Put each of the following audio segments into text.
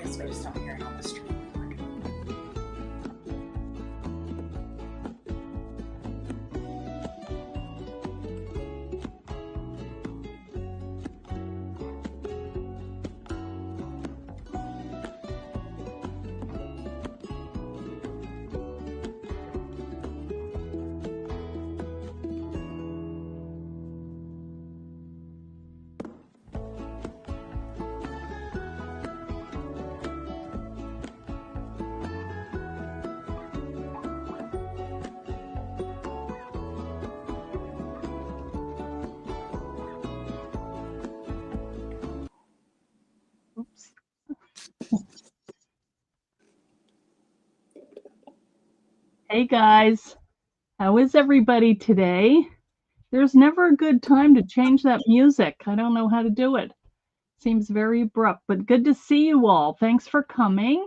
because we just don't hear it on the stream. Hey guys, how is everybody today? There's never a good time to change that music. I don't know how to do it. Seems very abrupt, but good to see you all. Thanks for coming.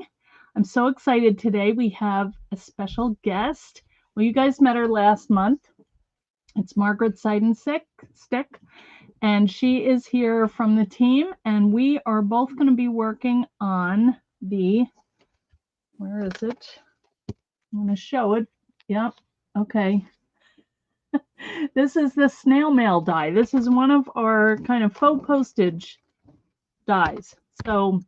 I'm so excited today. We have a special guest. Well, you guys met her last month. It's Margaret Sidenstick, and she is here from the team, and we are both going to be working on the, where is it? I'm going to show it. Yep. Okay. This is the snail mail die. This is one of our kind of faux postage dies. So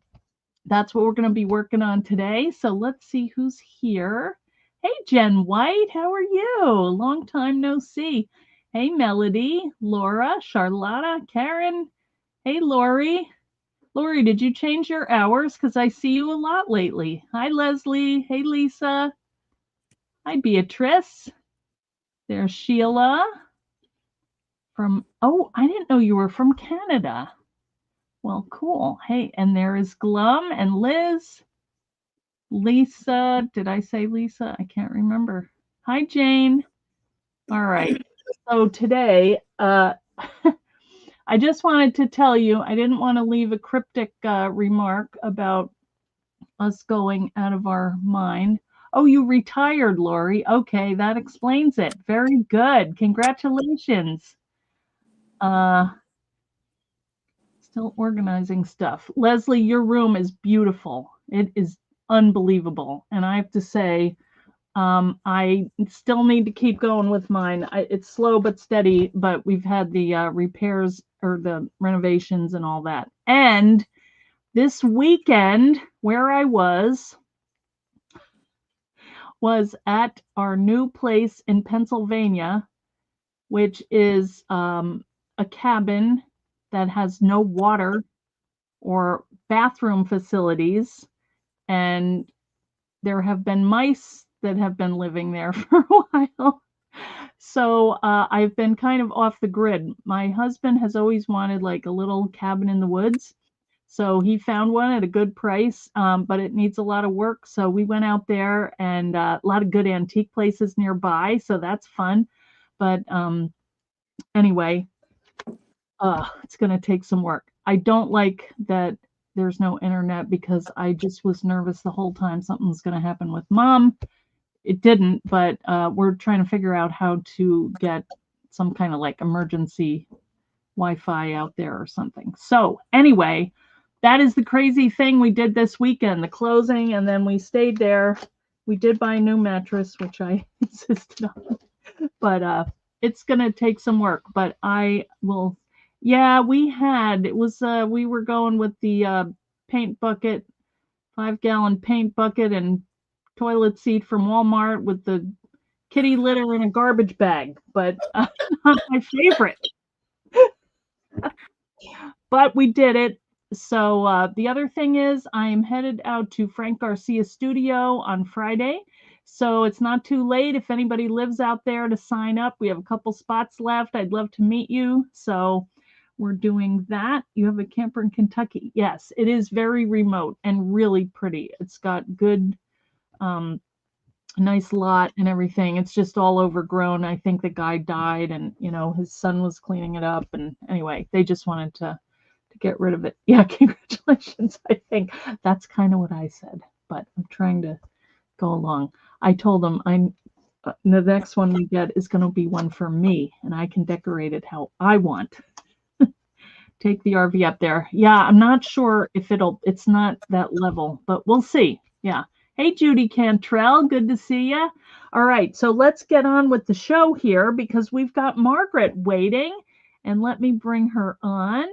that's what we're going to be working on today. So let's see who's here. Hey, Jen White, how are you? Long time no see. Hey, Melody, Laura, Charlotta, Karen. Hey, Lori. Lori, did you change your hours? Because I see you a lot lately. Hi, Leslie. Hey, Lisa. Hi, Beatrice. There's Sheila from, oh, I didn't know you were from Canada. Well, cool. Hey, and there is Glum and Liz. Lisa, did I say Lisa? I can't remember. Hi, Jane. All right. So today, I just wanted to tell you, I didn't want to leave a cryptic remark about us going out of our mind. Oh, you retired, Lori. Okay, that explains it. Very good. Congratulations. Still organizing stuff. Leslie, your room is beautiful. It is unbelievable. And I have to say, I still need to keep going with mine. It's slow but steady, but we've had the repairs or the renovations and all that. And this weekend, where I was at our new place in Pennsylvania, which is a cabin that has no water or bathroom facilities. And there have been mice that have been living there for a while. So I've been kind of off the grid. My husband has always wanted like a little cabin in the woods. So he found one at a good price, but it needs a lot of work. So we went out there, and a lot of good antique places nearby. So that's fun. But anyway, it's going to take some work. I don't like that there's no internet because I just was nervous the whole time something's going to happen with Mom. It didn't, but we're trying to figure out how to get some kind of like emergency Wi-Fi out there or something. So anyway, that is the crazy thing we did this weekend, the closing, and then we stayed there. We did buy a new mattress, which I insisted on, but it's going to take some work, but I will. Yeah, we were going with the paint bucket, 5-gallon paint bucket and toilet seat from Walmart with the kitty litter in a garbage bag, but not my favorite. But we did it. So the other thing is I'm headed out to Frank Garcia's studio on Friday. So it's not too late if anybody lives out there to sign up. We have a couple spots left. I'd love to meet you. So we're doing that. You have a camper in Kentucky. Yes, it is very remote and really pretty. It's got good, nice lot and everything. It's just all overgrown. I think the guy died and, his son was cleaning it up. And anyway, they just wanted to get rid of it. Yeah, congratulations. I think that's kind of what I said, but I'm trying to go along. I told them the next one we get is going to be one for me, and I can decorate it how I want take the RV up there. Yeah, I'm not sure if it's not that level, but we'll see. Yeah. Hey, Judy Cantrell, good to see you. All right, so let's get on with the show here because we've got Margaret waiting, and let me bring her on.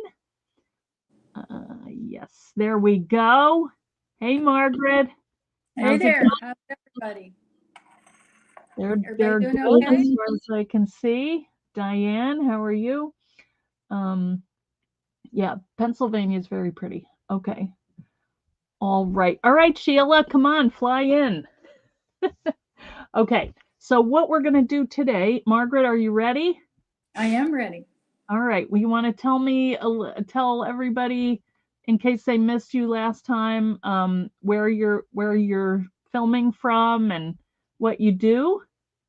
Yes, there we go. Hey, Margaret. Hey there. How's everybody? They're Everybody doing good okay? as far as I can see. Diane, how are you? Yeah, Pennsylvania is very pretty. Okay. All right, Sheila, come on, fly in. Okay. So what we're going to do today, Margaret, are you ready? I am ready. All right. Well, you want to tell everybody, in case they missed you last time, where you're filming from and what you do?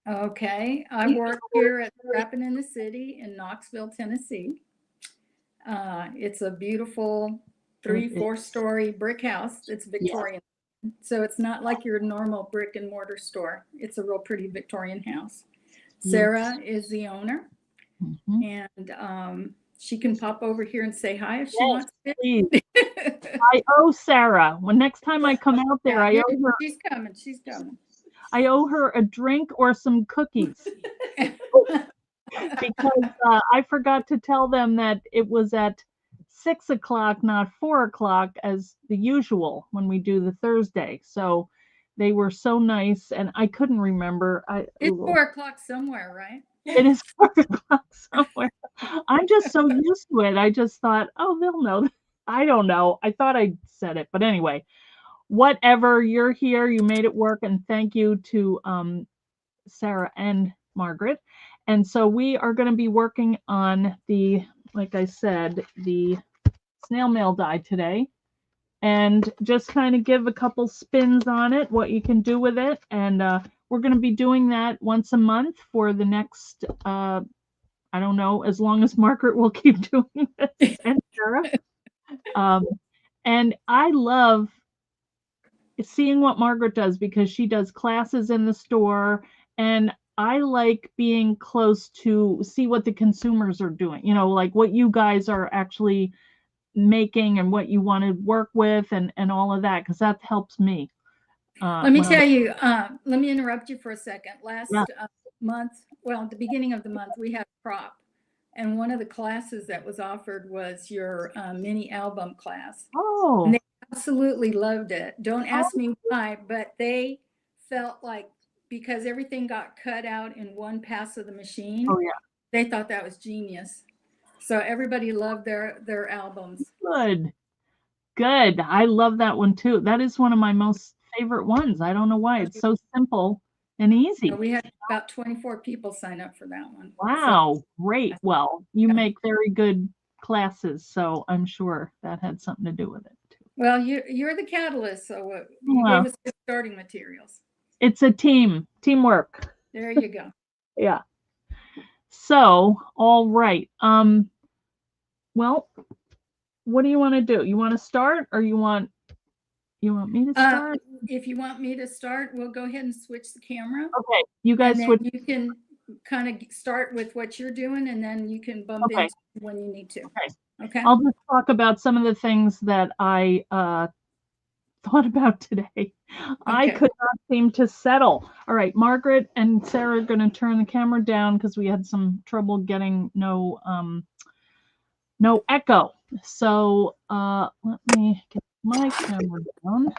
Okay. I work here at Rapping in the City in Knoxville, Tennessee. It's a beautiful 3-4-story brick house. It's Victorian. Yeah. So it's not like your normal brick and mortar store. It's a real pretty Victorian house. Sarah is the owner. Mm-hmm. And she can pop over here and say hi if she wants to. I owe Sarah. When next time I come out there, I owe her. She's coming. She's coming. I owe her a drink or some cookies. Because I forgot to tell them that it was at 6 o'clock, not 4 o'clock as the usual when we do the Thursday. So they were so nice, and I couldn't remember. It's 4 o'clock somewhere, right? It is 4 o'clock somewhere. I'm just so used to it. I just thought, oh, they'll know. I don't know. I thought I said it, but anyway, whatever. You're here. You made it work, and thank you to Sarah and Margaret. And so we are going to be working on like I said, the snail mail die today, and just kind of give a couple spins on it, what you can do with it. And we're going to be doing that once a month for the next, I don't know, as long as Margaret will keep doing this, and Sarah. And I love seeing what Margaret does because she does classes in the store, and I like being close to see what the consumers are doing, like what you guys are actually making and what you want to work with and all of that, because that helps me. Let me tell you, let me interrupt you for a second. Last month, well, at the beginning of the month, we had a crop. And one of the classes that was offered was your mini album class. Oh. And they absolutely loved it. Don't ask me why, but they felt like because everything got cut out in one pass of the machine, they thought that was genius. So everybody loved their albums. Good. I love that one too. That is one of my most favorite ones. I don't know why. It's so simple and easy. So we had about 24 people sign up for that one. Wow, so, great. Well, you make very good classes, so I'm sure that had something to do with it too. Well, you're the catalyst, so you gave us good starting materials. It's a teamwork. There you go. Yeah. So, all right. Well, what do you want to do? You want to start, or you want me to start? If you want me to start, we'll go ahead and switch the camera. Okay, you guys and switch. You can kind of start with what you're doing, and then you can bump into when you need to. Okay. I'll just talk about some of the things that I thought about today. Okay. I could not seem to settle. All right, Margaret and Sarah are going to turn the camera down because we had some trouble getting no echo. So let me get my camera down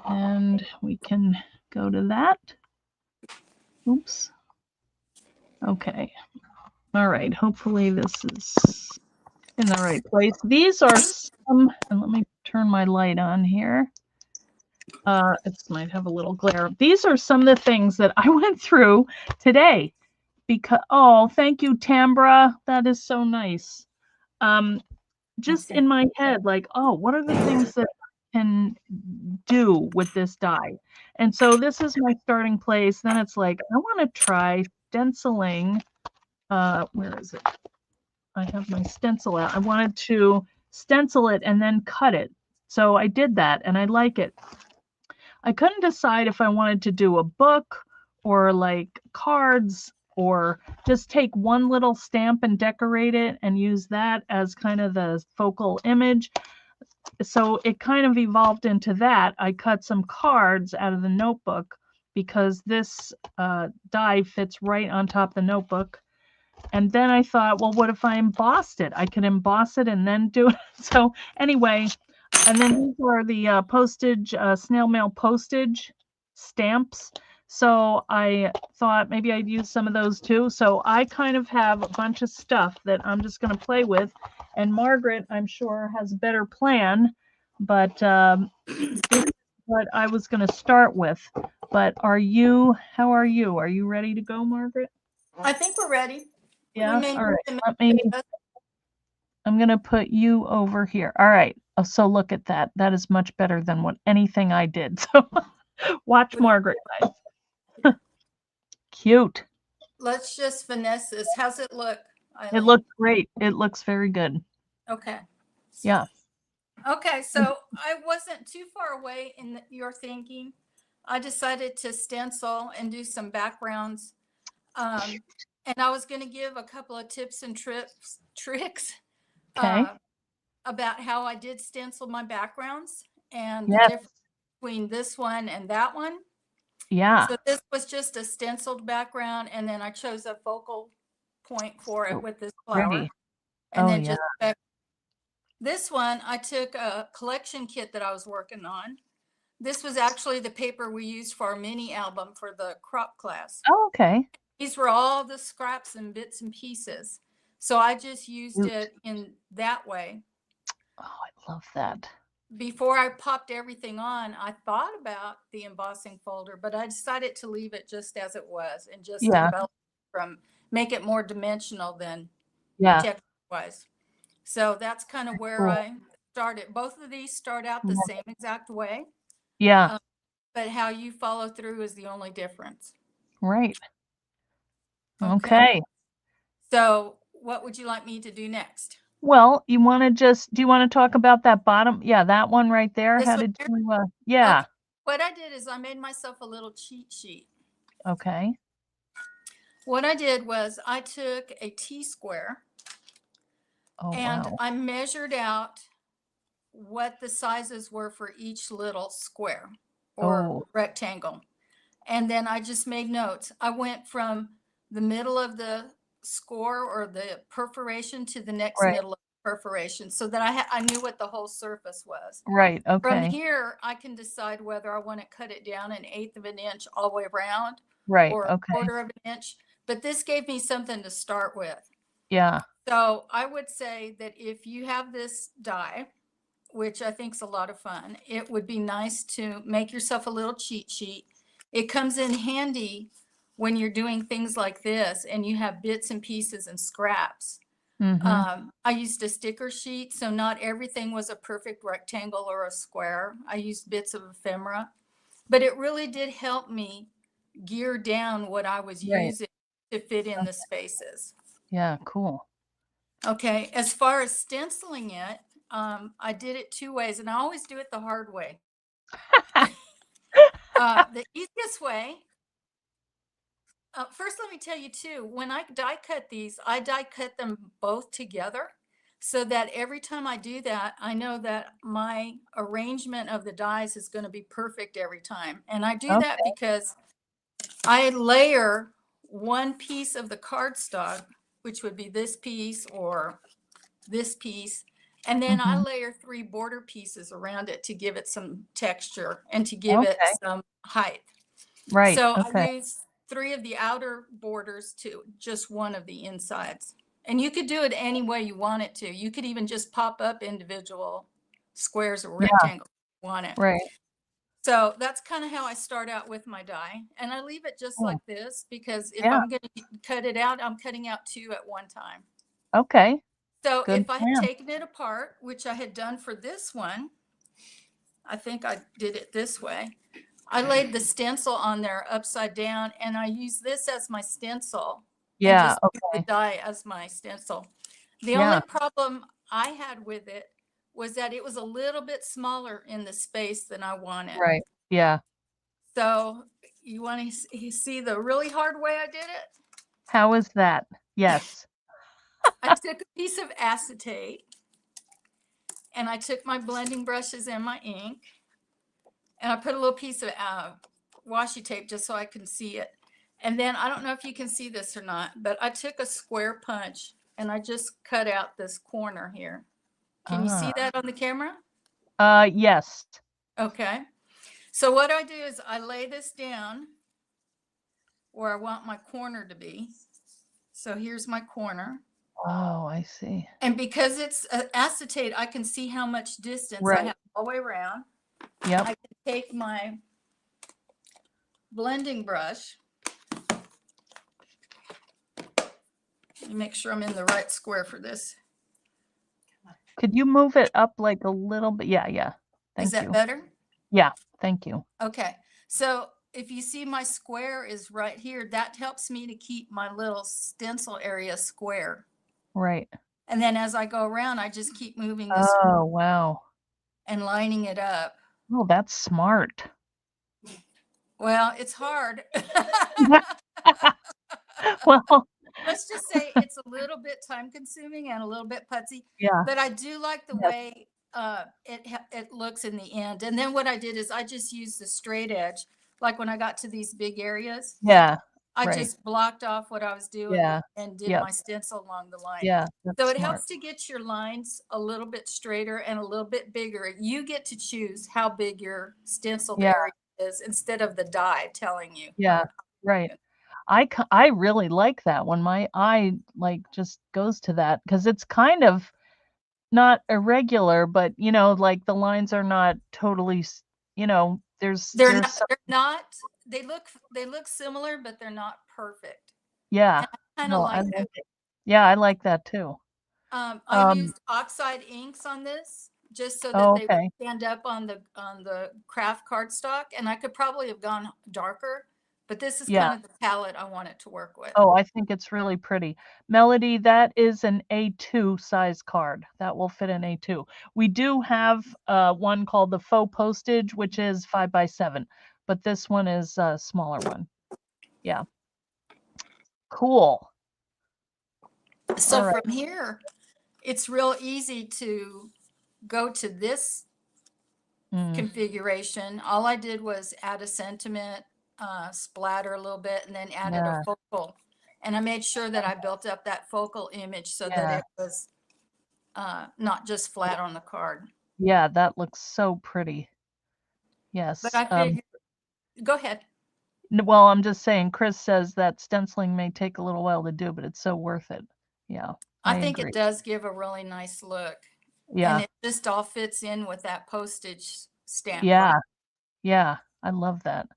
and we can go to that. Oops. Okay. All right. Hopefully this is in the right place. These are some, and let me turn my light on here. It might have a little glare. These are some of the things that I went through today because, thank you, Tambra. That is so nice. Just in my head, like, what are the things that I can do with this die? And so this is my starting place. Then it's like, I want to try stenciling. Where is it? I have my stencil out. I wanted to stencil it and then cut it. So I did that and I like it. I couldn't decide if I wanted to do a book or like cards. or just take one little stamp and decorate it and use that as kind of the focal image. So it kind of evolved into that. I cut some cards out of the notebook because this die fits right on top of the notebook. And then I thought, well, what if I embossed it? I could emboss it and then do it. So anyway, and then these are the postage, snail mail postage stamps. So I thought maybe I'd use some of those too. So I kind of have a bunch of stuff that I'm just going to play with. And Margaret, I'm sure, has a better plan, but this is what I was going to start with. But how are you? Are you ready to go, Margaret? I think we're ready. Yeah. All right. I'm going to put you over here. All right. Oh, so look at that. That is much better than anything I did. So watch Margaret, guys. Cute. Let's just finesse this. How's it look, Eileen? It looks great. It looks very good. Okay. Yeah. Okay, so I wasn't too far away in your thinking. I decided to stencil and do some backgrounds. And I was going to give a couple of tips and tricks about how I did stencil my backgrounds and the difference between this one and that one. Yeah. So this was just a stenciled background, and then I chose a focal point for it with this flower. Pretty. And then just this one, I took a collection kit that I was working on. This was actually the paper we used for our mini album for the crop class. Oh, okay. These were all the scraps and bits and pieces. So I just used it in that way. Oh, I love that. Before I popped everything on, I thought about the embossing folder, but I decided to leave it just as it was and just make it more dimensional than text-wise. So that's kind of where I started. Both of these start out the same exact way. Yeah. But how you follow through is the only difference. Right. Okay. So what would you like me to do next? Well, do you want to talk about that bottom? Yeah, that one right there. This How did you, Okay. What I did is I made myself a little cheat sheet. Okay. What I did was I took a T-square and I measured out what the sizes were for each little square or rectangle. And then I just made notes. I went from the middle of the score or the perforation to the next middle of the perforation so that I knew what the whole surface was. Right. Okay. From here, I can decide whether I want to cut it down 1/8 of an inch all the way around or a 1/4 of an inch. But this gave me something to start with. Yeah. So I would say that if you have this die, which I think is a lot of fun, it would be nice to make yourself a little cheat sheet. It comes in handy when you're doing things like this and you have bits and pieces and scraps. I used a sticker sheet, so not everything was a perfect rectangle or a square. I used bits of ephemera, but it really did help me gear down what I was using to fit in the spaces. Yeah, cool. Okay, as far as stenciling it, I did it 2 ways, and I always do it the hard way. The easiest way, first let me tell you too, when I die cut these, I die cut them both together so that every time I do that, I know that my arrangement of the dies is going to be perfect every time. And I do that because I layer one piece of the cardstock, which would be this piece or this piece, and then I layer 3 border pieces around it to give it some texture and to give it some height. Right. So I use 3 of the outer borders to just 1 of the insides. And you could do it any way you want it to. You could even just pop up individual squares or rectangles if you want it. Right. So that's kind of how I start out with my die. And I leave it just like this because if I'm going to cut it out, I'm cutting out 2 at one time. Okay. So if I had taken it apart, which I had done for this one, I think I did it this way. I laid the stencil on there upside down and I used this as my stencil. Yeah. And just the die as my stencil. The only problem I had with it was that it was a little bit smaller in the space than I wanted. Right. Yeah. So you want to see the really hard way I did it? How is that? Yes. I took a piece of acetate and I took my blending brushes and my ink and I put a little piece of washi tape just so I can see it. And then I don't know if you can see this or not, but I took a square punch and I just cut out this corner here. Can you see that on the camera? Yes. Okay. So what I do is I lay this down where I want my corner to be. So here's my corner. Oh, I see. And because it's acetate, I can see how much distance I have all the way around. Yep. I can take my blending brush. Let me make sure I'm in the right square for this. Could you move it up like a little bit? Yeah, yeah. Thank you. Is that better? Yeah, thank you. Okay. So if you see my square is right here, that helps me to keep my little stencil area square. Right. And then as I go around, I just keep moving this Oh, wow. and lining it up. Oh, that's smart. Well, it's hard. Well, Let's just say it's a little bit time consuming and a little bit putsy. yeah. But I do like the way it looks in the end. And then what I did is I just used the straight edge. Like when I got to these big areas, Yeah. I Right. just blocked off what I was doing Yeah. and did Yep. my stencil along the line. Yeah. So it That's helps smart. to get your lines a little bit straighter and a little bit bigger. You get to choose how big your stenciled Yeah. area is instead of the die telling you. Yeah. Right. I really like that when my eye like just goes to that because it's kind of not irregular, but you know, like the lines are not totally, you know, there's They're some, not, they look similar, but they're not perfect. yeah. And I kind of No, I like like that. it. Yeah, I like that too. I used oxide inks on this just so that Oh, they would okay. stand up on the craft cardstock, and I could probably have gone darker, but this is Yeah. kind of the palette I want it to work with. Oh, I think it's really pretty. Melody, that is an A2 size card. That will fit in A2. We do have one called the faux postage, which is 5x7, but this one is a smaller one. Yeah. Cool. So All right. from here, it's real easy to go to this configuration. All I did was add a sentiment, splatter a little bit, and then added Yeah. a focal. And I made sure that I built up that focal image so that Yeah. it was not just flat on the card. Yeah, that looks so pretty. Yes. But I figured, go ahead. Well, I'm just saying, Chris says that stenciling may take a little while to do, but it's so worth it. Yeah, I I think agree. it does give a really nice look. Yeah. And it just all fits in with that postage stamp. Yeah. Right? Yeah. I love that.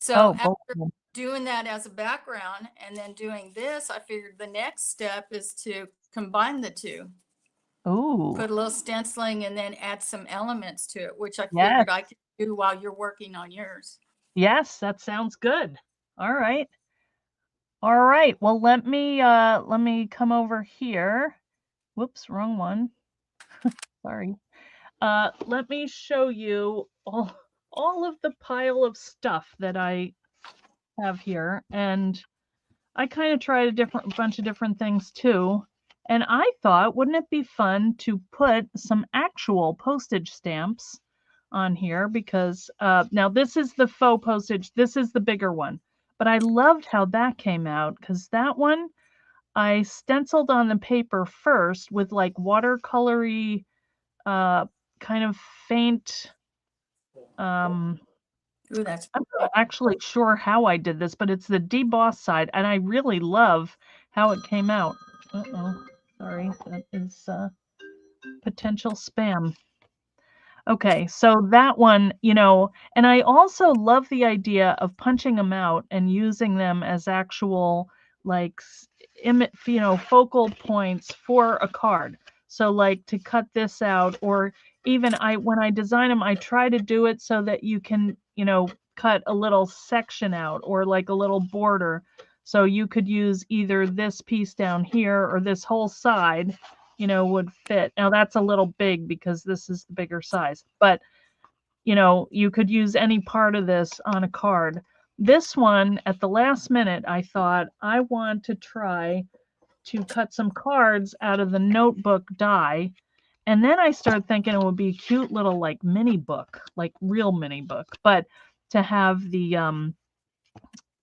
So both of after them. doing that as a background and then doing this, I figured the next step is to combine the two. Ooh. Put a little stenciling and then add some elements to it, which I Yes. figured I could do while you're working on yours. Yes, that sounds good. All right. All right. Well, let me come over here. Whoops, wrong one. Sorry. Let me show you all of the pile of stuff that I have here, and I kind of tried a bunch of different things too. And I thought, wouldn't it be fun to put some actual postage stamps on here? Because now this is the faux postage. This is the bigger one. But I loved how that came out because that one I stenciled on the paper first with like watercolory, kind of faint. Ooh, that's I'm not actually sure how I did this, but it's the deboss side, and I really love how it came out. Uh-oh, sorry, that is potential spam. Okay, so that one, you know, and I also love the idea of punching them out and using them as actual, like, you know, focal points for a card. So, like, to cut this out, or even when I design them, I try to do it so that you can, you know, cut a little section out or like a little border. So you could use either this piece down here or this whole side, you know, would fit. Now that's a little big because this is the bigger size, but you know, you could use any part of this on a card. this one, at the last minute, I thought I want to try to cut some cards out of the notebook die. And then I started thinking it would be a cute little like mini book, like real mini book, but to have the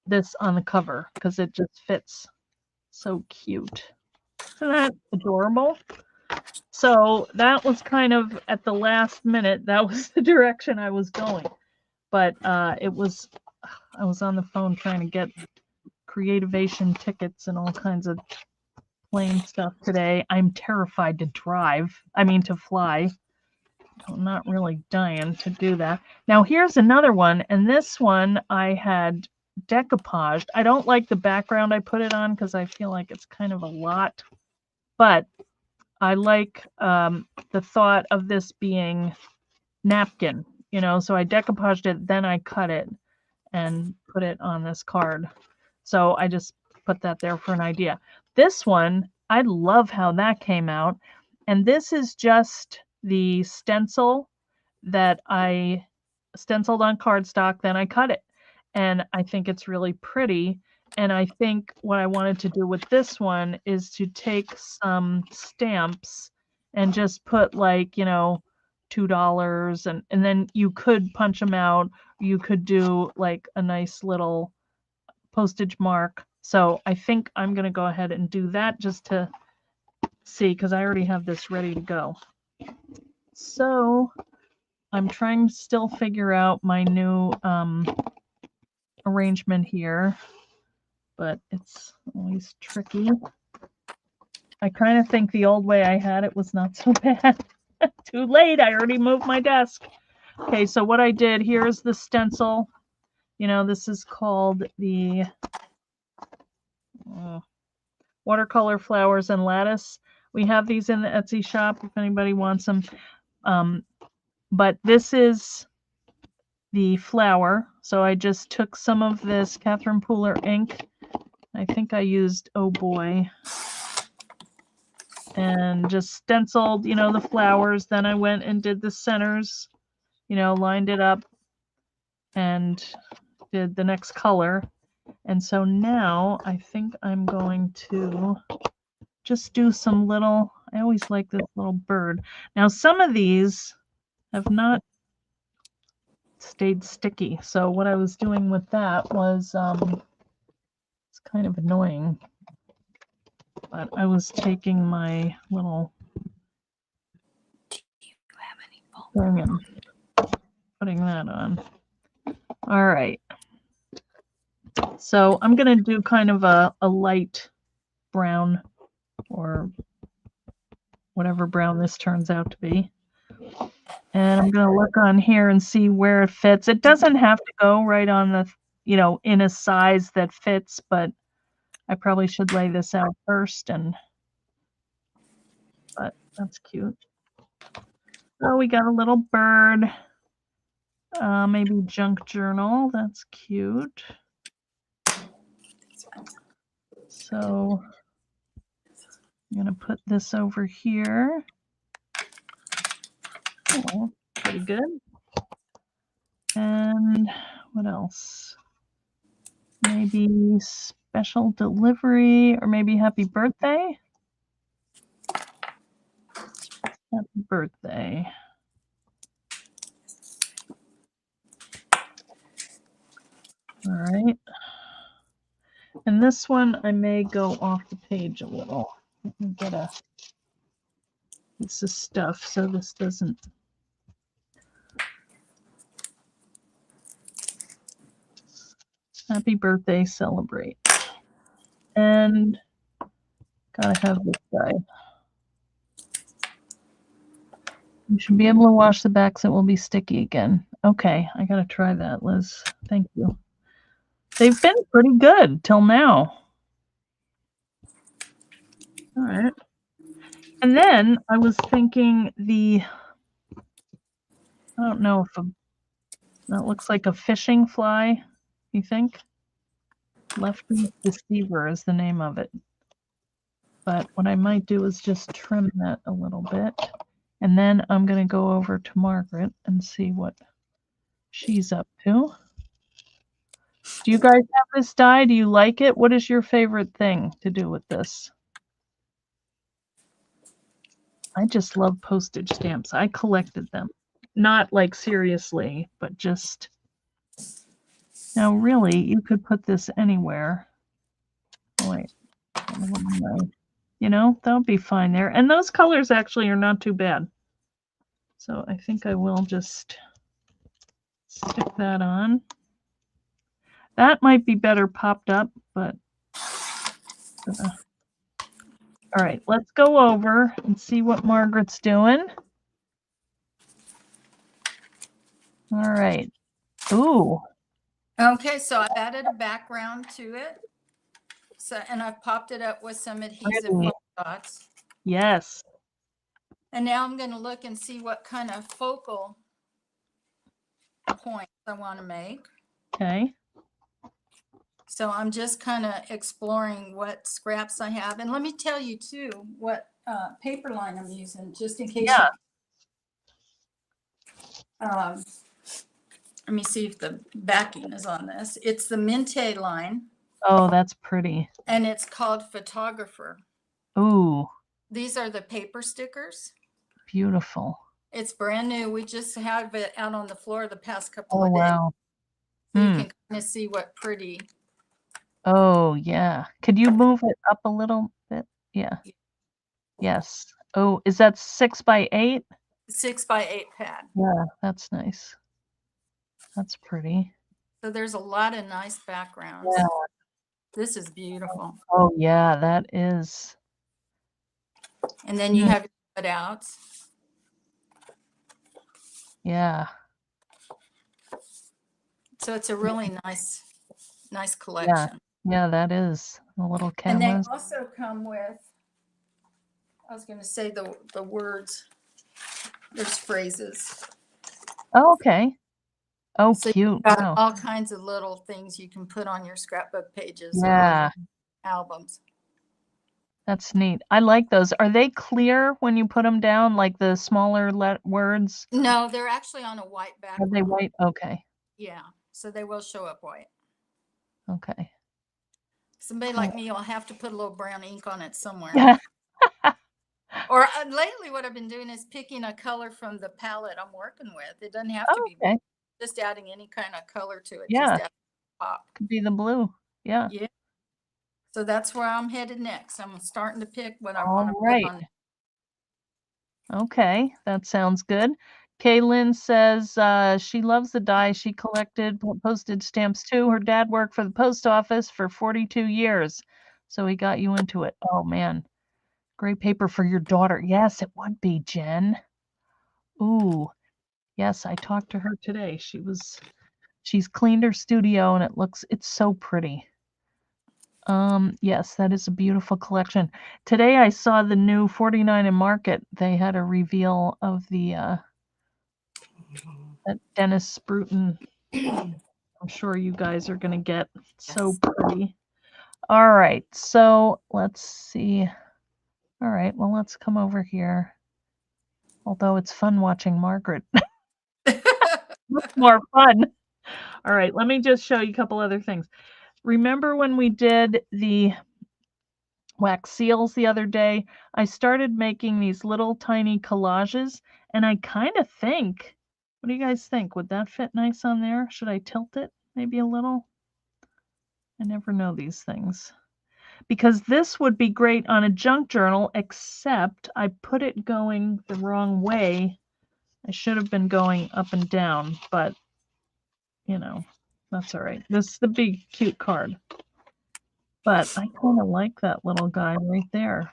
this on the cover because it just fits so cute. Isn't that adorable? So that was kind of at the last minute, that was the direction I was going. But I was on the phone trying to get Creativation tickets and all kinds of plane stuff today. I'm terrified to to fly. I'm not really dying to do that. Now here's another one, and this one I had decoupaged. I don't like the background I put it on because I feel like it's kind of a lot, but I like the thought of this being napkin, so I decoupaged it, then I cut it and put it on this card. So I just put that there for an idea. This one, I love how that came out. And this is just the stencil that I stenciled on cardstock, then I cut it. And I think it's really pretty. And I think what I wanted to do with this one is to take some stamps and just put like, $2 and then you could punch them out. You could do like a nice little postage mark. So I think I'm going to go ahead and do that just to see, because I already have this ready to go. So I'm trying to still figure out my new arrangement here, but it's always tricky. I kind of think the old way I had it was not so bad. Too late, I already moved my desk. Okay, so what I did, here's the stencil. This is called the watercolor flowers and lattice. We have these in the Etsy shop if anybody wants them. But this is the flower. So I just took some of this Catherine Pooler ink. I think I used Oh Boy. And just stenciled, the flowers. Then I went and did the centers, lined it up and did the next color. And so now I think I'm going to just do some little, I always like this little bird. Now some of these have not stayed sticky. So what I was doing with that was, it's kind of annoying, but I was taking my little thing and putting that on. All right. So I'm going to do kind of a light brown or whatever brown this turns out to be. And I'm going to look on here and see where it fits. It doesn't have to go right on the, in a size that fits, but I probably should lay this out first. But that's cute. Oh, we got a little bird. Maybe junk journal. That's cute. So I'm going to put this over here. Oh, pretty good. And what else? Maybe special delivery or maybe happy birthday. Happy birthday. All right. And this one, I may go off the page a little. Let me get a piece of stuff so this doesn't. Happy birthday, celebrate. And gotta have this guy. You should be able to wash the backs. It will be sticky again. Okay, I gotta try that, Liz. Thank you. They've been pretty good till now. All right. And then I was thinking I don't know if that looks like a fishing fly, you think? Lefty Deceiver is the name of it. But what I might do is just trim that a little bit. And then I'm going to go over to Margaret and see what she's up to. Do you guys have this die? Do you like it? What is your favorite thing to do with this? I just love postage stamps. I collected them. Not like seriously, but just. Now, really, you could put this anywhere. Oh, wait. You know, that would be fine there. And those colors actually are not too bad. So I think I will just stick that on. That might be better popped up, but all right, let's go over and see what Margaret's doing. All right. Ooh. Okay, so I've added a background to it. So, and I've popped it up with some adhesive dots. Yes. And now I'm going to look and see what kind of focal points I want to make. Okay. So I'm just kind of exploring what scraps I have. And let me tell you too, what paper line I'm using, just in case. Yeah. Let me see if the backing is on this. It's the Minte line. Oh, that's pretty. And it's called Photographer. Ooh. These are the paper stickers. Beautiful. It's brand new. We just have it out on the floor the past couple of days. Wow. So you can kind of see what pretty. Oh, yeah. Could you move it up a little bit? Yeah. Yes. Oh, is that 6x8? 6x8 pad. Yeah, that's nice. That's pretty. So there's a lot of nice backgrounds. Yeah. This is beautiful. Oh, yeah, that is. And then you have your cutouts. Yeah. So it's a really nice collection. Yeah, that is. The little And cameras. they also come with, I was going to say the words. There's phrases. Oh, okay. Oh, so cute. Got all kinds of little things you can put on your scrapbook pages. Yeah. Or albums. That's neat. I like those. Are they clear when you put them down, like the smaller words? No, they're actually on a white background. Are they white? Okay. Yeah. So they will show up white. Okay. Somebody like me will have to put a little brown ink on it somewhere. Yeah. Or lately what I've been doing is picking a color from the palette I'm working with. It doesn't have to be just adding any kind of color to it. Yeah. Just pop. Could be the blue. Yeah. Yeah. So that's where I'm headed next. I'm starting to pick what I want to put on. Okay, that sounds good. Kaylin says she loves the die. She collected postage stamps too. Her dad worked for the post office for 42 years. So he got you into it. Oh, man. Great paper for your daughter. Yes, it would be, Jen. Ooh. Yes, I talked to her today. She's cleaned her studio and it's so pretty. Yes, that is a beautiful collection. Today I saw the new 49 and Market. They had a reveal of the that Dennis Bruton. I'm sure you guys are gonna get. So pretty. All right, so let's see. All right, well, let's come over here. Although it's fun watching Margaret. Much more fun. All right, let me just show you a couple other things. Remember when we did the wax seals the other day? I started making these little tiny collages, and I kind of think, what do you guys think? Would that fit nice on there? Should I tilt it maybe a little? I never know these things. Because this would be great on a junk journal, except I put it going the wrong way. I should have been going up and down, but, you know, that's all right. This is the big, cute card. But I kind of like that little guy right there.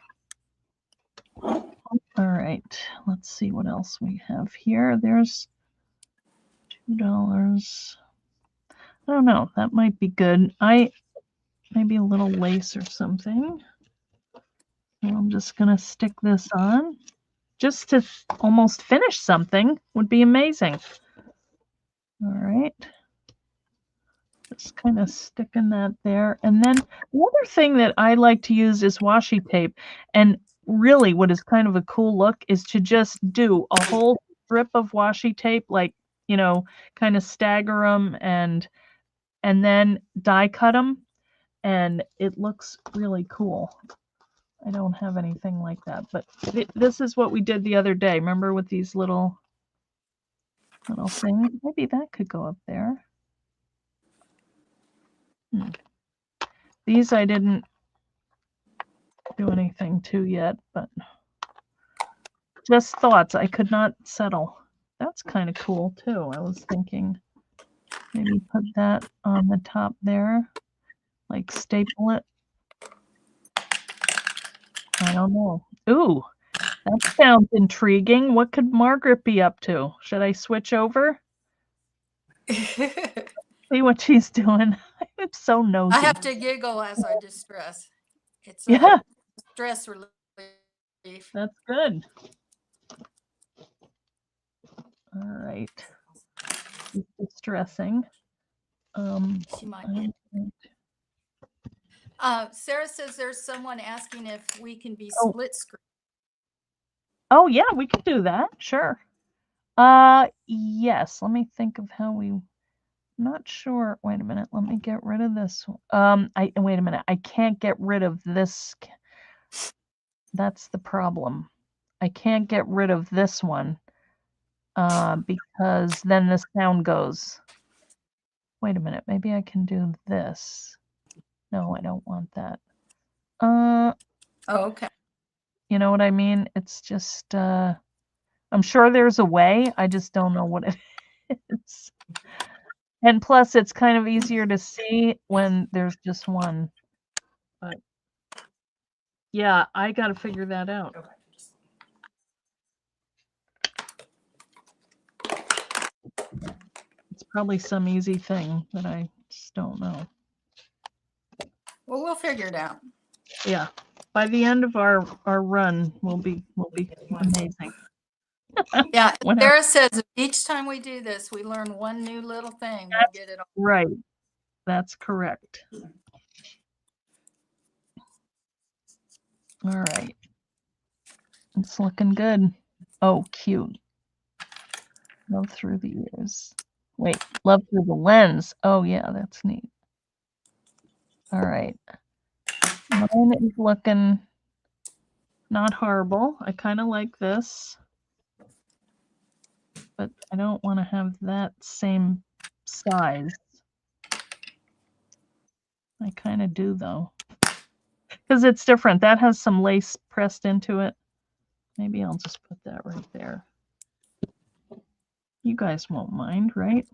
All right, let's see what else we have here. There's $2. I don't know. That might be good. Maybe a little lace or something. And I'm just going to stick this on. Just to almost finish something would be amazing. All right. Just kind of sticking that there. And then the other thing that I like to use is washi tape. And really what is kind of a cool look is to just do a whole strip of washi tape, like, you know, kind of stagger them and and then die cut them, and it looks really cool. I don't have anything like that, but this is what we did the other day. Remember, with these little things? Maybe that could go up there. These I didn't do anything to yet, but just thoughts. I could not settle. That's kind of cool too. I was thinking maybe put that on the top there, like staple it. I don't know. Ooh, that sounds intriguing. What could Margaret be up to? Should I switch over? See what she's doing. I'm so nosy. I have to giggle as I distress. It's Yeah, stress relief. that's good. All right. She's distressing. She might be. Sarah says there's someone asking if we can be split screen. Oh yeah, we can do that. Sure. Yes. Let me think of how we. Not sure. Wait a minute. Let me get rid of this. Wait a minute. I can't get rid of this. That's the problem. I can't get rid of this one. Because then the sound goes. Wait a minute. Maybe I can do this. No, I don't want that. Oh, okay. You know what I mean? It's just. I'm sure there's a way. I just don't know what it is. And plus, it's kind of easier to see when there's just one. But yeah, I got to figure that out. It's probably some easy thing that I just don't know. Well, we'll figure it out. Yeah, by the end of our run, we'll be amazing. Yeah, Sarah says each time we do this, we learn one new little thing. We'll get it all. Right. That's correct. All right. It's looking good. Oh, cute. Love through the ears. Wait, love through the lens. Oh, yeah, that's neat. All right. Mine is looking not horrible. I kind of like this. But I don't want to have that same size. I kind of do, though. Because it's different. That has some lace pressed into it. Maybe I'll just put that right there. You guys won't mind, right?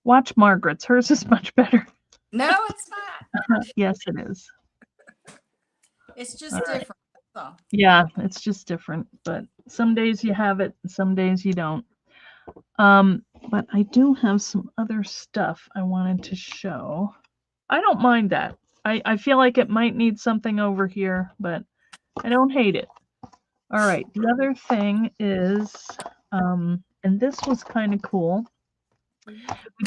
Watch Margaret's. Hers is much better. No, it's not. Yes, it is. It's just different. So. Yeah, it's just different. But some days you have it, some days you don't. But I do have some other stuff I wanted to show. I don't mind that. I feel like it might need something over here, but I don't hate it. All right, the other thing is, and this was kind of cool. We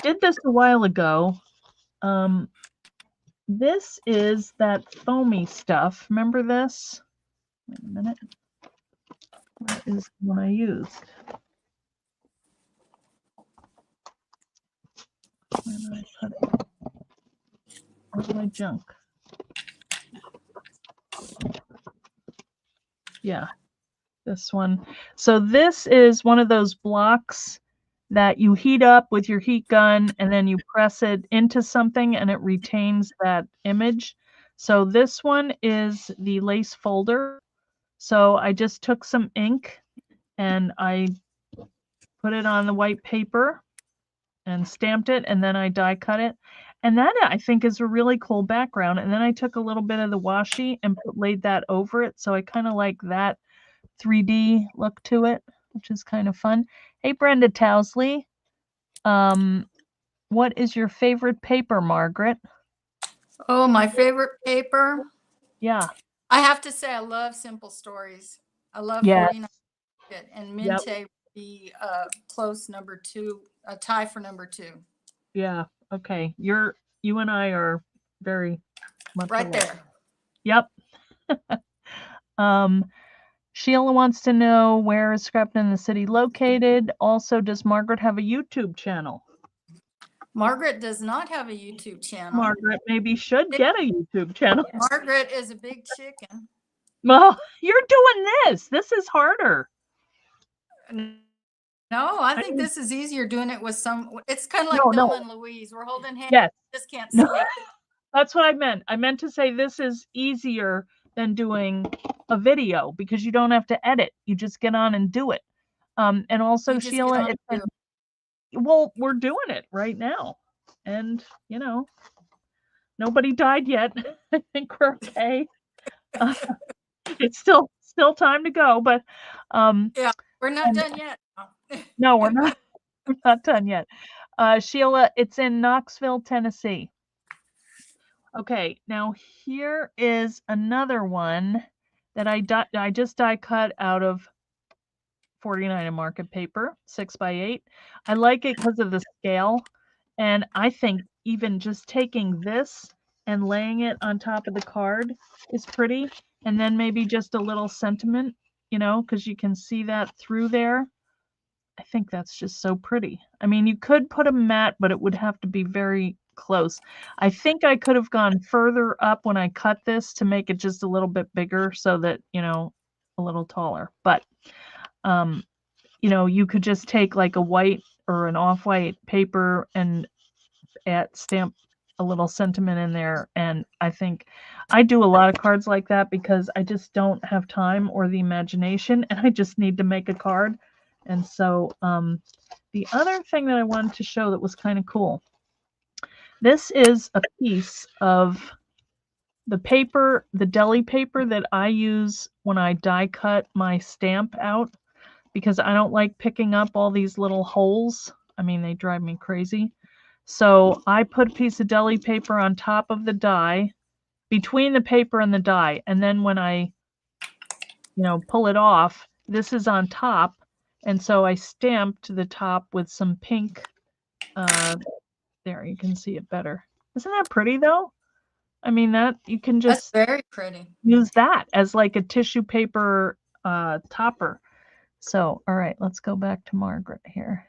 did this a while ago. This is that foamy stuff. Remember this? Wait a minute. Where is the one I used? Where did I put it? Where's my junk? Yeah, this one. So this is one of those blocks that you heat up with your heat gun and then you press it into something and it retains that image. So this one is the lace folder. So I just took some ink and I put it on the white paper and stamped it, and then I die cut it. And that, I think, is a really cool background. And then I took a little bit of the washi and laid that over it. So I kind of like that 3D look to it, which is kind of fun. Hey, Brenda Towsley. What is your favorite paper, Margaret? Oh, my favorite paper? Yeah. I have to say I love Simple Stories. I love 49 and Mente be close number 2, a tie for number 2. Yeah. Okay. You and I are very much right alike. there. Yep. Sheila wants to know, where is Scrapping in the City located? Also, does Margaret have a YouTube channel? Margaret does not have a YouTube channel. Margaret maybe should get a YouTube channel. Margaret is a big chicken. Well, you're doing this. This is harder. No, I think this is easier doing it with some. It's kind of like No, Thelma and Louise. We're holding hands. Yes. Just can't No. see it. That's what I meant. I meant to say this is easier than doing a video because you don't have to edit. You just get on and do it. And also, You just get Sheila, on and do it. well, we're doing it right now. And, you know, nobody died yet. I think we're okay. It's still time to go, but Yeah, we're not done yet. no, we're not. We're not done yet. Sheila, it's in Knoxville, Tennessee. Okay, now here is another one that I just die cut out of 49 and market paper, 6x8. I like it because of the scale, and I think even just taking this and laying it on top of the card is pretty, and then maybe just a little sentiment, you know, because you can see that through there. I think that's just so pretty. I mean, you could put a mat, but it would have to be very close. I think I could have gone further up when I cut this to make it just a little bit bigger so that, you know, a little taller. But, you know, you could just take like a white or an off-white paper and stamp a little sentiment in there. And I think I do a lot of cards like that because I just don't have time or the imagination, and I just need to make a card. And so the other thing that I wanted to show that was kind of cool, this is a piece of the paper, the deli paper that I use when I die cut my stamp out, because I don't like picking up all these little holes. I mean, they drive me crazy. So I put a piece of deli paper on top of the die, between the paper and the die, and then when I, you know, pull it off, this is on top. And so I stamped the top with some pink. There, you can see it better. Isn't that pretty though? I mean, that you can just That's very pretty. use that as like a tissue paper topper. So, all right, let's go back to Margaret here.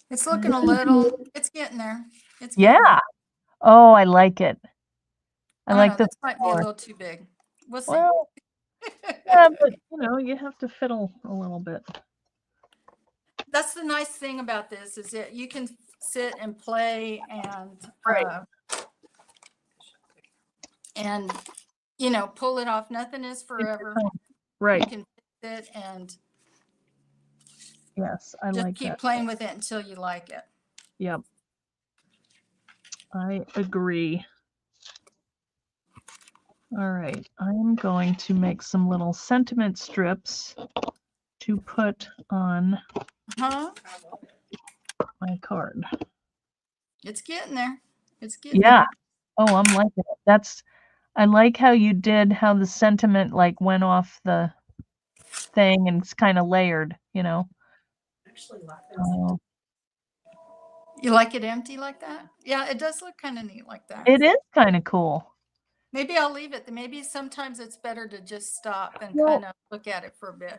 It's looking a little, it's getting there. It's getting Yeah. there. Oh, I like it. I like this the might be a little too big. We'll see. Well, yeah, but you know, you have to fiddle a little bit. That's the nice thing about this is that you can sit and play Right. and you know, pull it off. Nothing is forever. Right. You can sit and Yes, I just like keep that. playing with it until you like it. Yep. I agree. All right, I'm going to make some little sentiment strips to put on my card. It's getting there. It's getting Yeah. there. Oh, I'm liking it. I like how you did how the sentiment like went off the thing and it's kind of layered, you know. You like it empty like that? Yeah, it does look kind of neat like that. It is kind of cool. Maybe I'll leave it. Maybe sometimes it's better to just stop and Well, kind of look at it for a bit.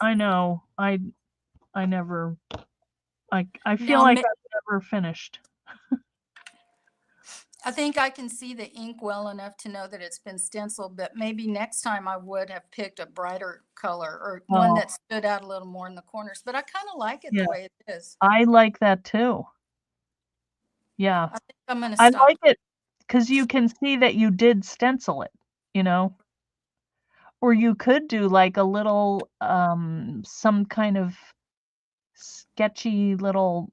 I know. I never. I feel Now, like I've never finished. I think I can see the ink well enough to know that it's been stenciled, but maybe next time I would have picked a brighter color or one that stood out a little more in the corners. But I kind of like it the way it is. I like that too. Yeah. I think I'm going to stop. I like it because you can see that you did stencil it, you know. Or you could do like a little some kind of sketchy little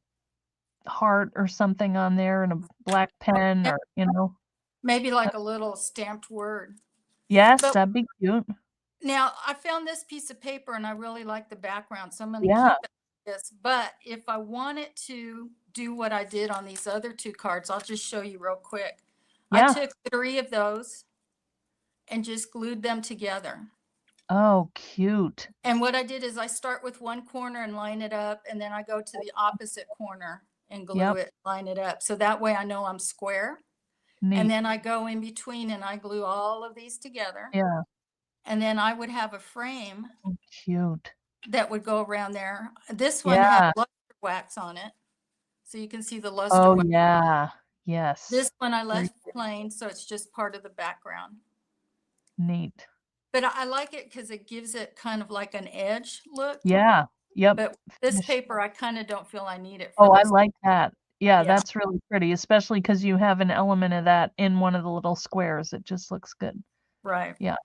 heart or something on there and a black pen, or you know, maybe like a little stamped word. Yes, that'd be cute. Now I found this piece of paper and I really like the background, so I'm going to keep it like this. But if I wanted to do what I did on these other two cards, I'll just show you real quick. I took 3 of those and just glued them together. Oh, cute. And what I did is I start with one corner and line it up, and then I go to the opposite corner and glue it, line it up. So that way I know I'm square. Neat. And then I go in between and I glue all of these together. Yeah. And then I would have a frame cute that would go around there. This one had wax on it. So you can see the luster Oh, wax. yeah. Yes. This one I left plain, so it's just part of the background. Neat. But I like it because it gives it kind of like an edge look. Yeah. Yep. But this paper, I kind of don't feel I need it. Oh, I this. like that. Yeah, Yeah. that's really pretty, especially because you have an element of that in one of the little squares. It just looks good. Right. Yeah.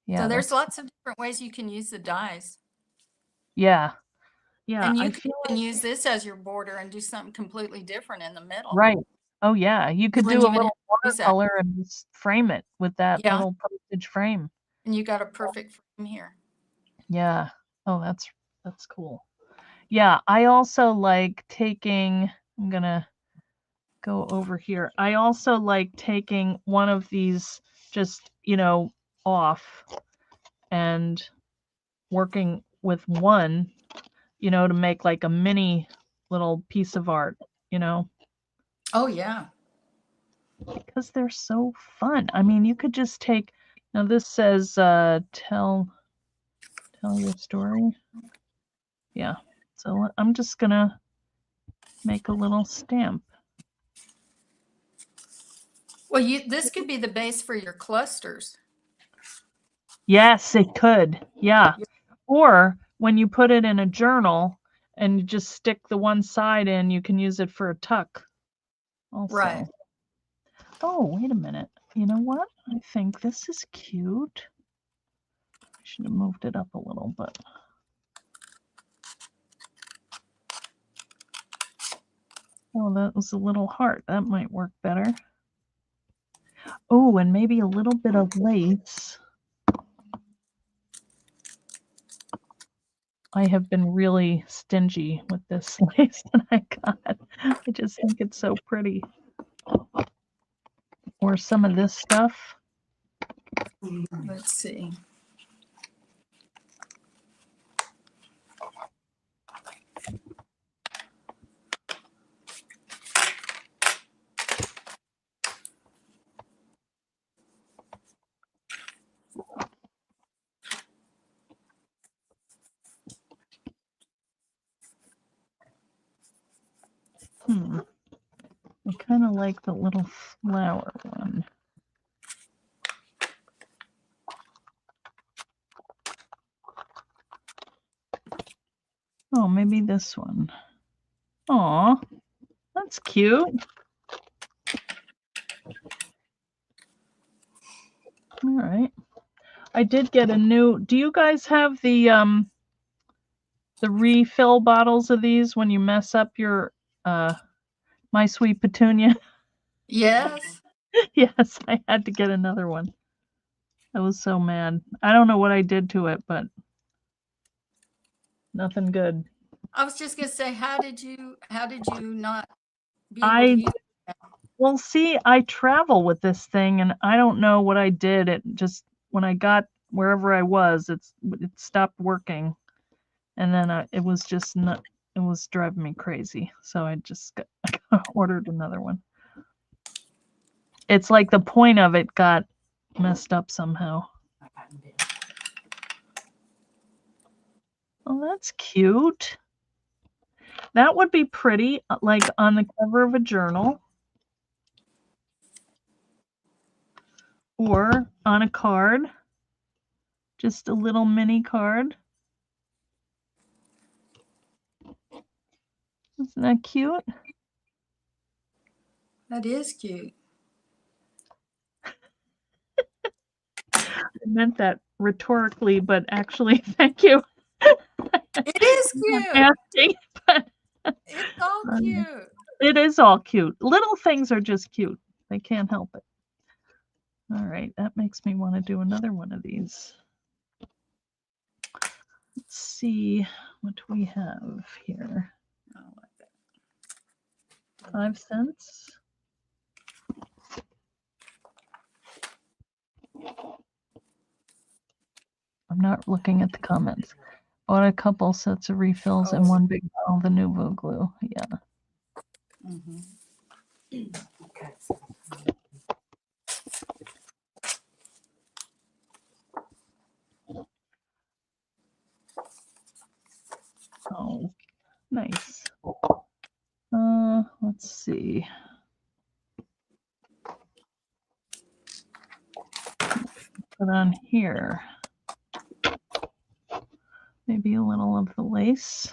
Yeah. So there's lots of different ways you can use the dies. Yeah. Yeah. And you I can feel even use this as your border and do something completely different in the middle. right. Oh, yeah. You could do a wouldn't even little use that. watercolor and just frame it with that Yeah. little postage frame. And you got a perfect frame here. Yeah. Oh, that's cool. Yeah, I also like taking, I'm gonna go over here. I also like taking one of these just, off and working with one, to make like a mini little piece of art, Oh, yeah. because they're so fun. I mean, you could just take, now this says, tell your story. Yeah. So I'm just gonna make a little stamp. Well, this could be the base for your clusters. Yes, it could. Yeah. Or when you put it in a journal and you just stick the one side in, you can use it for a tuck also. Right. Oh, wait a minute. You know what? I think this is cute. I should have moved it up a little, but. Oh, that was a little heart. That might work better. Oh, and maybe a little bit of lace. I have been really stingy with this lace that I got. I just think it's so pretty. Or some of this stuff. Let's see. I kind of like the little flower one. Oh, maybe this one. Aw, that's cute. All right. I did get a new, do you guys have the refill bottles of these when you mess up your My Sweet Petunia? Yes. Yes, I had to get another one. I was so mad. I don't know what I did to it, but nothing good. I was just gonna say, how did you not be able to use it? Well, see, I travel with this thing and I don't know what I did. It just, when I got wherever I was, it stopped working. And then it was just not, it was driving me crazy. So I just ordered another one. It's like the point of it got messed up somehow. Oh, that's cute. That would be pretty, like on the cover of a journal. Or on a card. Just a little mini card. Isn't that cute? That is cute. I meant that rhetorically, but actually, thank you. It is cute. Asking, but It's all cute. It is all cute. Little things are just cute. They can't help it. All right, that makes me want to do another one of these. Let's see what we have here. I like that. 5 cents. I'm not looking at the comments. Bought a couple sets of refills and one big bottle of the Nouveau glue. Yeah. Okay. Oh, nice. see. Put on here. Maybe a little of the lace.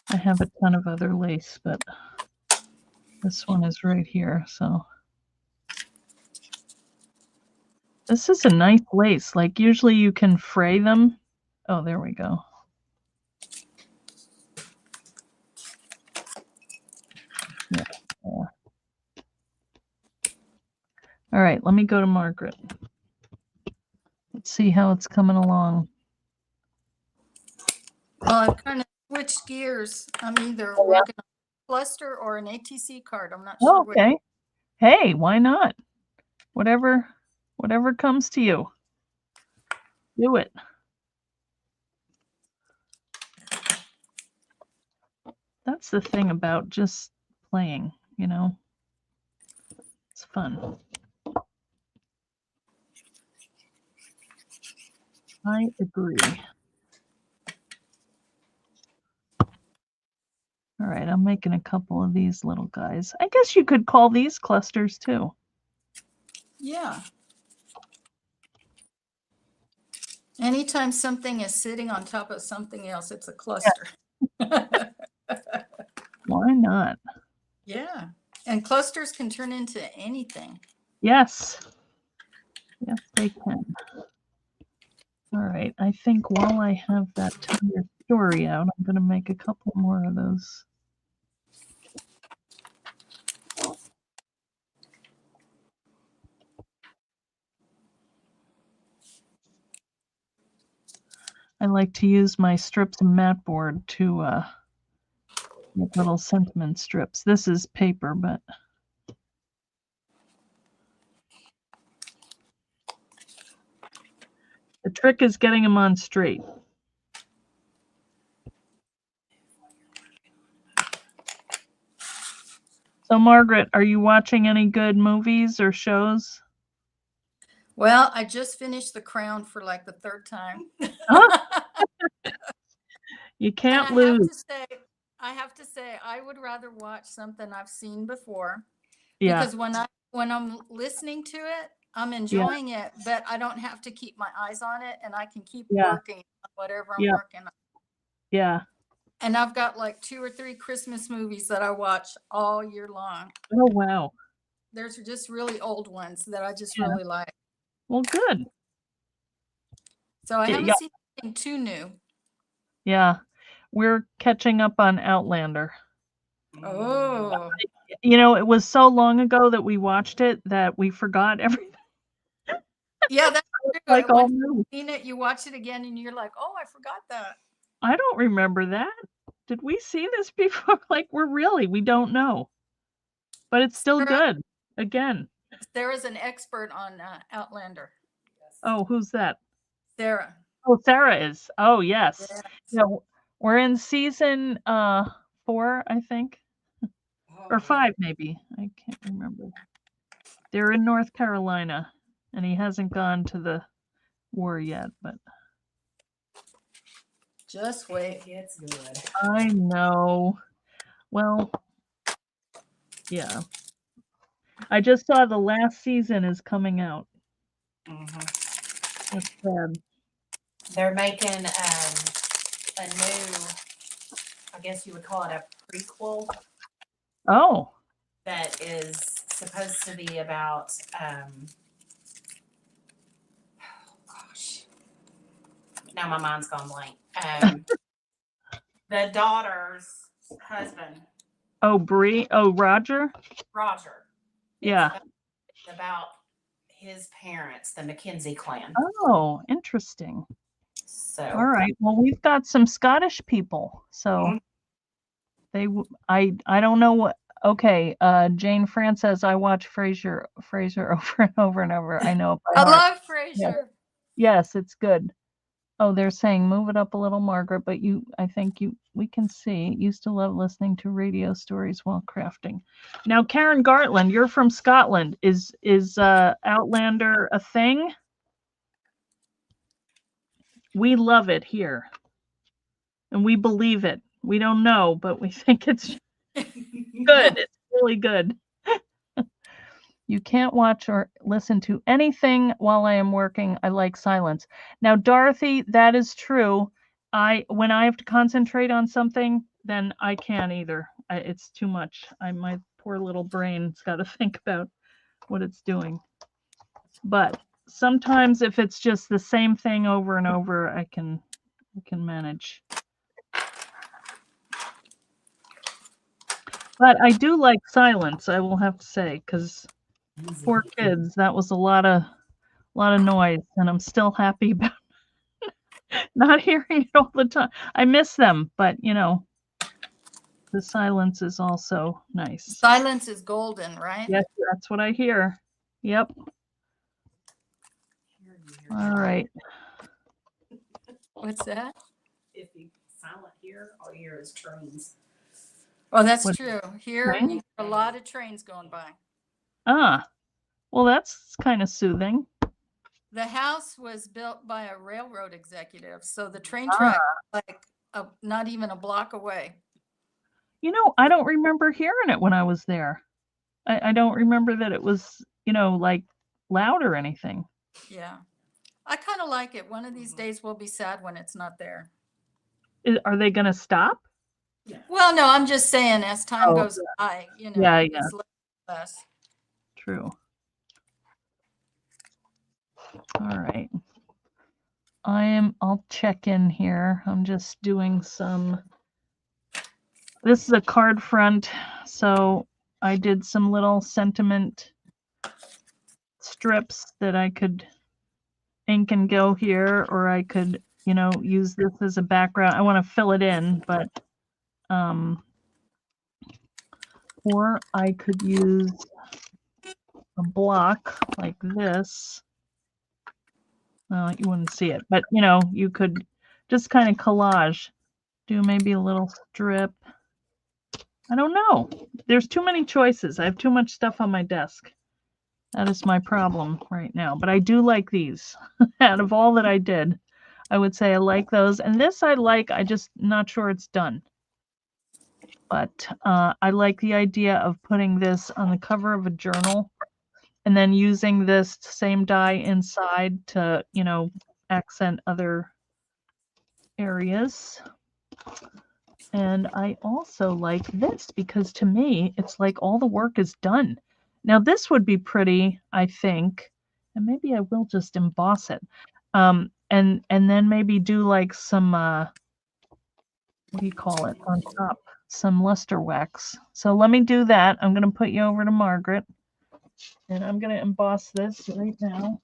I have a ton of other lace, but this one is right here, so. This is a nice lace. Like usually you can fray them. Oh, there we go. Yeah. All right, let me go to Margaret. Let's see how it's coming along. Well, I've kind of switched gears. I'm either working on a cluster or an ATC card. I'm not sure. Okay. Hey, why not? Whatever comes to you. Do it. That's the thing about just playing, you know. It's fun. I agree. All right, I'm making a couple of these little guys. I guess you could call these clusters too. Yeah. Anytime something is sitting on top of something else, it's a cluster. Yeah. Why not? Yeah. And clusters can turn into anything. Yes. Yes, they can. All right, I think while I have that tell your story out, I'm going to make a couple more of those. I like to use my strips and mat board to make little sentiment strips. This is paper, but the trick is getting them on straight. So, Margaret, are you watching any good movies or shows? Well, I just finished The Crown for like the third time. Huh? You can't And lose. I have to say, I would rather watch something I've seen before. Yeah. Because when I'm listening to it, I'm enjoying it, but I don't have to keep my eyes on it, and I can keep working on whatever I'm working on. Yeah. And I've got like 2 or 3 Christmas movies that I watch all year long. Oh, wow. There's just really old ones that I just really like. Well, good. So I haven't seen anything too new. Yeah. We're catching up on Outlander. Oh. You know, it was so long ago that we watched it that we forgot everything. Yeah, that's true. Like all new. Seen it, you watch it again and you're like, oh, I forgot that. I don't remember that. Did we see this before? Like, we don't know. But it's still good. Again. Sarah's an expert on Outlander. Oh, who's that? Sarah. Oh, Sarah is. Oh, yes. Yeah, we're in season 4, I think. Or 5, maybe. I can't remember. They're in North Carolina, and he hasn't gone to the war yet, but just wait, it's good. I know. Well, yeah. I just saw the last season is coming out. That's sad. They're making a new, I guess you would call it a prequel. Oh. That is supposed to be about, oh gosh, now my mind's gone blank. The daughter's husband. Oh, Bree. Oh, Roger. Roger. Yeah. It's about his parents, the Mackenzie clan. Oh, interesting. So. All right. Well, we've got some Scottish people, so I don't know what. Okay, Jane France says I watch Frasier over and over and over. I know. I love Frasier. Yes, it's good. Oh, they're saying move it up a little, Margaret, but we can see. Used to love listening to radio stories while crafting. Now, Karen Gartland, you're from Scotland. Is Outlander a thing? We love it here. And we believe it. We don't know, but we think it's good. It's really good. You can't watch or listen to anything while I am working. I like silence. Now, Dorothy, that is true. When I have to concentrate on something, then I can't either. It's too much. My poor little brain's got to think about what it's doing. But sometimes if it's just the same thing over and over, I can manage. But I do like silence, I will have to say, because poor kids, that was a lot of noise, and I'm still happy about not hearing it all the time. I miss them, but the silence is also nice. Silence is golden, right? Yes, that's what I hear. Yep. All right. What's that? If you silent here, all you hear is trains. Oh, that's What- true. Here, Trains? you get a lot of trains going by. Well, that's kind of soothing. The house was built by a railroad executive, so the train track is like not even a block away. I don't remember hearing it when I was there. I don't remember that it was, like loud or anything. Yeah. I kind of like it. One of these days we'll be sad when it's not there. Are they going to stop? Well, no, I'm just saying as time goes by, Yeah. it's less. True. All right. I'll check in here. I'm just doing this is a card front, so I did some little sentiment strips that I could ink and go here, or I could, use this as a background. I want to fill it in, but or I could use a block like this. Well, you wouldn't see it, but you could just kind of collage, do maybe a little strip. I don't know. There's too many choices. I have too much stuff on my desk. That is my problem right now. But I do like these. Out of all that I did, I would say I like those. And this I like. I just not sure it's done. But I like the idea of putting this on the cover of a journal and then using this same die inside to, accent other areas. And I also like this because to me, it's like all the work is done. Now this would be pretty, I think, and maybe I will just emboss it. And then maybe do like some, what do you call it, on top, some luster wax. So let me do that. I'm going to put you over to Margaret, and I'm going to emboss this right now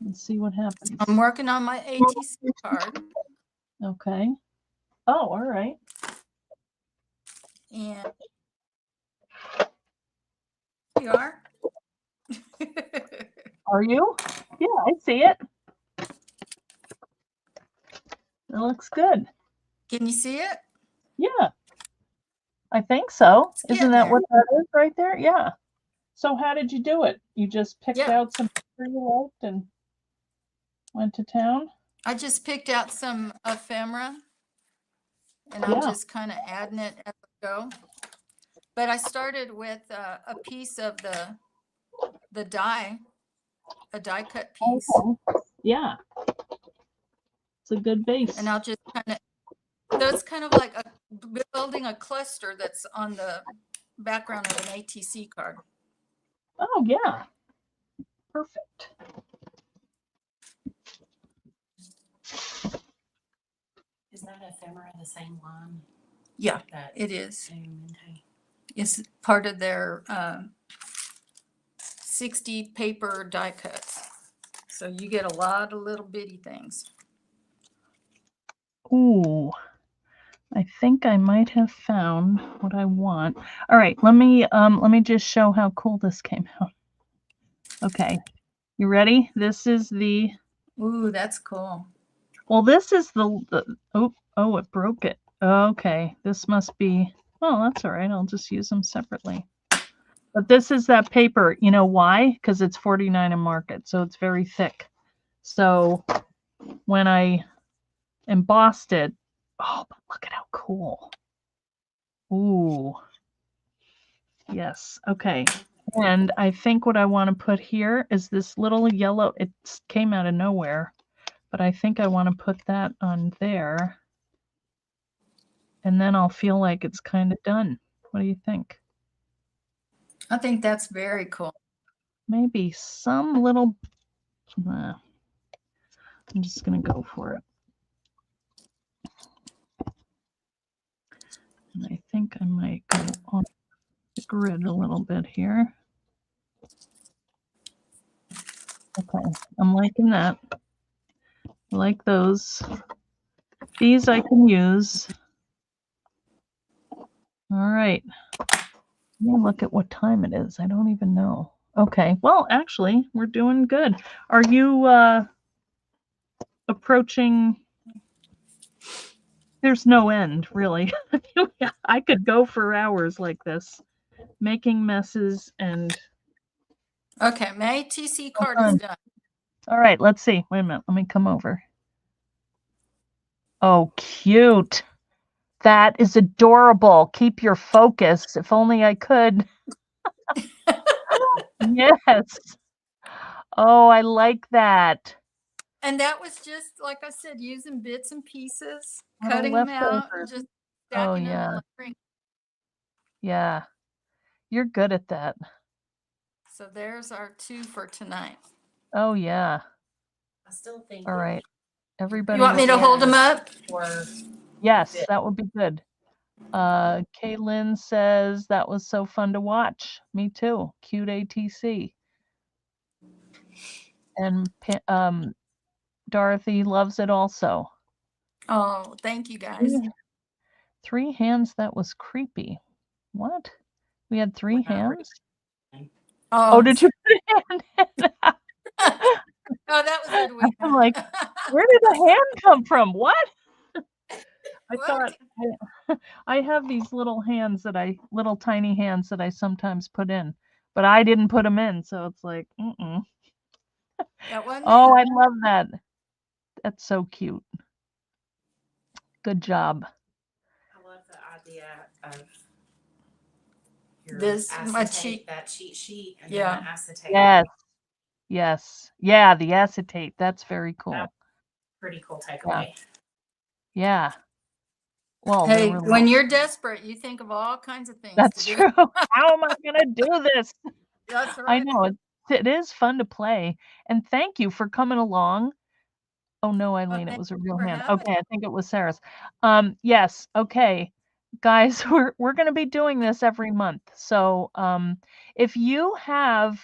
and see what happens. I'm working on my ATC card. Okay. Oh, all right. And we are. Are you? Yeah, I see it. It looks good. Can you see it? Yeah, I think so. It's Isn't getting that there. what that is right there? Yeah. So how did you do it? You just picked Yeah. out some paper you liked and went to town? I just picked out some ephemera and I'm Yeah. just kind of adding it as I go. But I started with a piece of the die, a die cut piece. Okay. Yeah. It's a good base. And I'll just kind of, so it's kind of like building a cluster that's on the background of an ATC card. Oh, yeah. Perfect. Is that ephemera the same line? Yeah, That it is. okay. It's part of their 60 paper die cuts. So you get a lot of little bitty things. Ooh, I think I might have found what I want. All right, let me just show how cool this came out. Okay, you ready? This is the Ooh, that's cool. Well, this is the oh, it broke it. Okay, this must be, well, that's all right. I'll just use them separately. But this is that paper. You know why? Because it's 49 in market, so it's very thick. So when I embossed it, oh, but look at how cool. Ooh. Yes. Okay. And I think what I want to put here is this little yellow, it came out of nowhere, but I think I want to put that on there. And then I'll feel like it's kind of done. What do you think? I think that's very cool. Maybe some little, I'm just going to go for it. And I think I might go off the grid a little bit here. Okay, I'm liking that. I like those. These I can use. All right. Let me look at what time it is. I don't even know. Okay, well, actually, we're doing good. Are you approaching? There's no end, really. I could go for hours like this, making messes and. Okay, my ATC card is done. All right, let's see. Wait a minute. Let me come over. Oh, cute. That is adorable. Keep your focus. If only I could. Yes. Oh, I like that. And that was just, like I said, using bits and pieces, Little cutting them out, leftovers. and just Oh, stacking them yeah. and layering. Yeah. You're good at that. So there's our 2 for tonight. Oh, yeah. I still think. All right. Everybody. You want me to hold them up? Or Yes, that would be good. Kaylin says that was so fun to watch. Me too. Cute ATC. And Dorothy loves it also. Oh, thank you guys. 3 hands, that was creepy. What? We had 3 hands? Oh, did you put a hand in? Oh, that was Edwina. I'm like, where did the hand come from? What? I What? thought I have these little hands little tiny hands that I sometimes put in, but I didn't put them in, so it's like, That wasn't Oh, me. I love that. That's so cute. Good job. I love the idea of your This, my acetate, that cheat sheet, and Yeah. then the acetate. Yes. Yes. Yeah, the acetate. That's very cool. That's pretty cool takeaway. Yeah. Well, Hey, when you're desperate, you think of all kinds of things. That's true. How am I going to do this? That's right. I know. It is fun to play. And thank you for coming along. Oh, no, Eileen, it was a real hand. Okay, I think it was Sarah's. Yes. Okay. Guys, we're going to be doing this every month. So if you have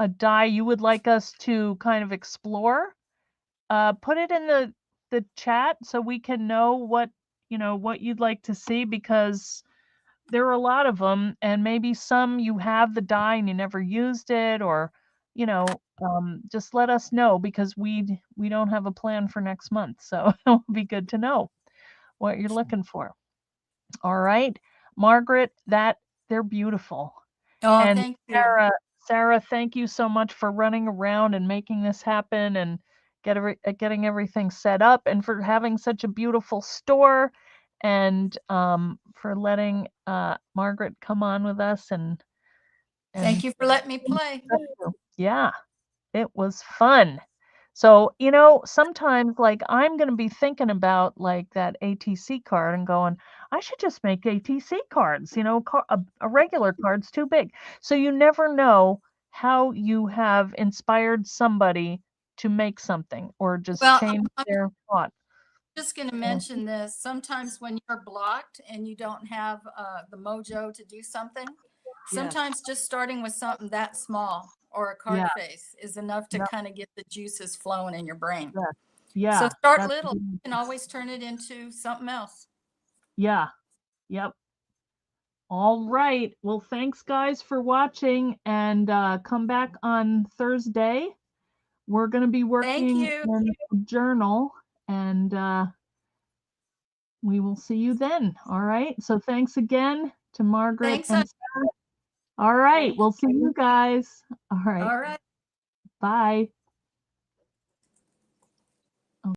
a die you would like us to kind of explore, put it in the chat so we can know what you'd like to see, because there are a lot of them, and maybe some you have the die and you never used it, or just let us know, because we don't have a plan for next month, so it will be good to know what you're looking for. All right, Margaret, they're beautiful. Oh, And thank you. Sarah, thank you so much for running around and making this happen and getting everything set up, and for having such a beautiful store, and for letting Margaret come on with us. And Thank you for letting me play. Yeah, it was fun. So, sometimes like I'm going to be thinking about like that ATC card and going, I should just make ATC cards, a regular card's too big. So you never know how you have inspired somebody to make something or just change their thought. Just going to mention this. Sometimes when you're blocked and you don't have the mojo to do something, sometimes just starting with something that small or a card face is enough to kind of get the juices flowing in your brain. Yeah. So start little. You can always turn it into something else. Yeah. Yep. All right. Well, thanks guys for watching, and come back on Thursday. We're going to be working in a journal, and we will see you then. All right. So thanks again to Margaret Thanks, and Sarah. All right. Thank We'll see you guys. All right. All right. Bye.